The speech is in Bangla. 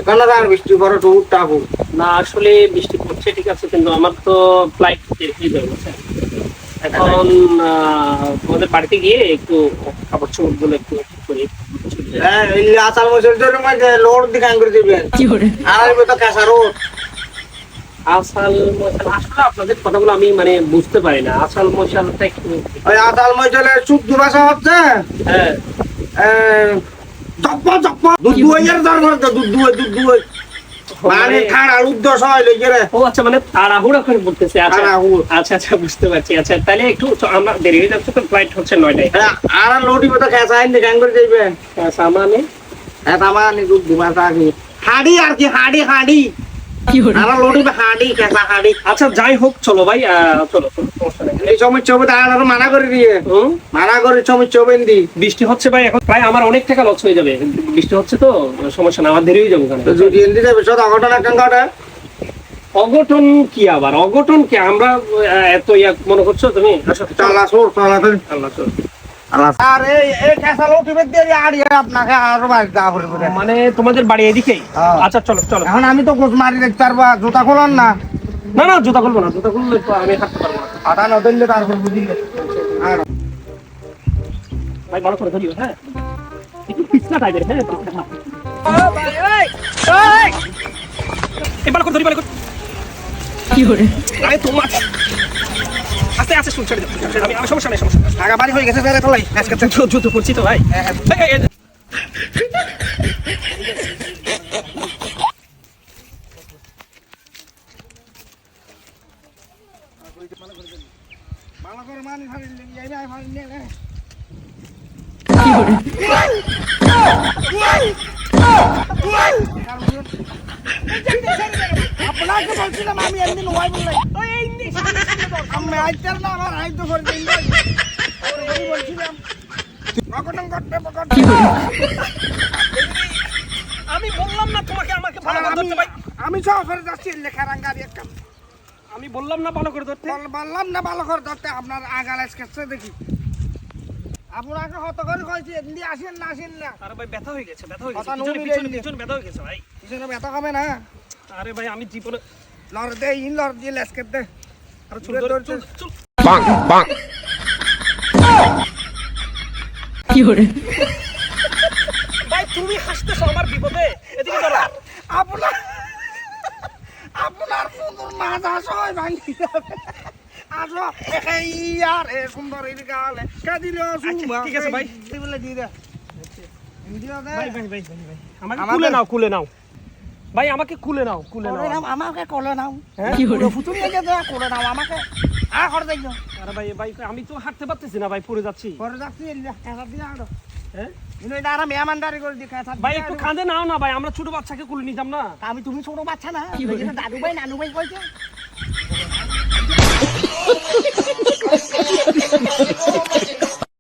কেন আর বৃষ্টি পড়ে তো উঠতাবো না আসলে বৃষ্টি পড়ছে ঠিক আছে, কিন্তু আমার তো ফ্লাইট হয়ে যাবে এখন। তোমাদের বাড়িতে গিয়ে একটু কাপড় চোপড় গুলো একটু করি। হ্যাঁ এই আসাল মশলটার মধ্যে লোড দিকান করে দিবেন আর আইবো তো কাঁচা রোড। আসাল মশাল আসলে আপনাদের কথাগুলো আমি মানে বুঝতে পারি না, আসাল মশালটা একটু। ওই আসাল মশলের শুদ্ধ ভাষা হচ্ছে হ্যাঁ চপ্পা চপ্পা দুধ দুয়ের দরকার তো দুধ দুয়ে মানে খাড়া উদ্দেশ্য হয় লেগে। ও আচ্ছা, মানে তাড়াহুড়া করে বলতেছে। আচ্ছা তাড়াহুড়ো। আচ্ছা আচ্ছা বুঝতে পারছি। আচ্ছা তাহলে একটু আমরা দেরি হয়ে যাচ্ছে তো, ফ্লাইট হচ্ছে 9টায়। আর লোডিব তো কাঁচা আইন দিকান করে দিবেন। সামানে হ্যাঁ তামানি দুধ দুমাতা কি হাড়ি আর কি হাড়ি হাড়ি আর লোডিব হাড়ি কাঁচা হাড়ি। আচ্ছা যাই হোক, চলো ভাই, চলো চলো, সমস্যা নেই। এই সময় ছবি আর মানা করে দিয়ে মানা করে সময় ছবেন দি। বৃষ্টি হচ্ছে ভাই, এখন প্রায় আমার অনেক টাকা লস হয়ে যাবে। বৃষ্টি হচ্ছে তো সমস্যা না, আমার দেরি হয়ে যাবে ওখানে। তো যদি এন্দি যাবে সব অঘটন একটা ঘটে। অঘটন কি আবার অঘটন কি? আমরা এত মনে করছো তুমি? চালা সোর চালা তো আল্লাহ তো। আর এই কাঁচা লোটিবে দিয়ে আড়ি আপনাকে আরো বাড়ি দা করে করে। মানে তোমাদের বাড়ি এদিকেই? আচ্ছা চলো চলো। এখন আমি তো গোস মারি দেখতে পারবো, জুতা খোলন না। না না জুতা খুলবো না, জুতা খুললে তো আমি হাঁটতে পারবো না। আটা নদলে তারপর বুঝিলে আর ভাই বড় করে ধরিও, হ্যাঁ একটু পিছলা টাইপের। হ্যাঁ এবার করে ধরি, বলে কি করে? আরে তোমার আস্তে আস্তে শুন, ছেড়ে দাও। আমি সমস্যা নেই, সমস্যা নেই। আগা বাড়ি হয়ে গেছে তাহলে তোলাই আজকে জুতো পড়ছি তো ভাই। ভালো করে মানি ভাবি এই না ভাবি নে নে কি করে? আপনাকে বলছিলাম আমি একদিন ওয়াই বললাই তো এই আমি আইতার না আমার আইতো করে দিন আমি বলছিলাম নকটন করতে পকট। আমি বললাম না তোমাকে আমাকে ভালো করে ধরতে ভাই। আমি শহরে যাচ্ছি লেখারাঙ্গারি একটা আমি বললাম না ভালো করে ধরতে। বললাম না ভালো করে ধরতে আপনার আগাল আজকে দেখি আপনাকে হত করে কইছি এমনি আসেন না আসেন না। আরে ভাই ব্যথা হয়ে গেছে, ব্যথা হয়ে গেছে, কথা পিছনে নুনি পিছনে রে। পিছনে ব্যথা হয়ে গেছে ভাই। পিছনে ব্যথা কমে না। আরে ভাই আমি জীবনে লড় দে ইন লড় দিয়ে লেসকে দে আরে চুল ধরে চুল চুল কি করে? ভাই তুমি হাসতেছো আমার বিপদে, এদিকে ধরো। আপনার আপনার সুন্দর মাছ আসয় ভাঙি যাবে আসো এই আর এ সুন্দর এই গালে কাদিলো সুমা। ঠিক আছে ভাই। এই বলে দি দে ভিডিও দে ভাই ভাই ভাই ভাই ভাই আমাকে কুলে নাও, কুলে নাও ভাই, আমাকে কুলে নাও, কুলে নাও। আমাকে কোলে নাও। কি করে? ফুতুনি লেগে দে কোলে নাও আমাকে আ করে দেইও আরে ভাই ভাই আমি তো হাঁটতে পারতেছি না ভাই, পড়ে যাচ্ছি। করে যাচ্ছি এলা দিয়া আড়ো হ্যাঁ ইনো এটা আর মেহমানদারি করে দি খাতা ভাই একটু কাঁধে নাও না ভাই, আমরা ছোট বাচ্চাকে কুলে নিতাম না। আমি তুমি ছোট বাচ্চা না দাদু ভাই নানু ভাই কইছে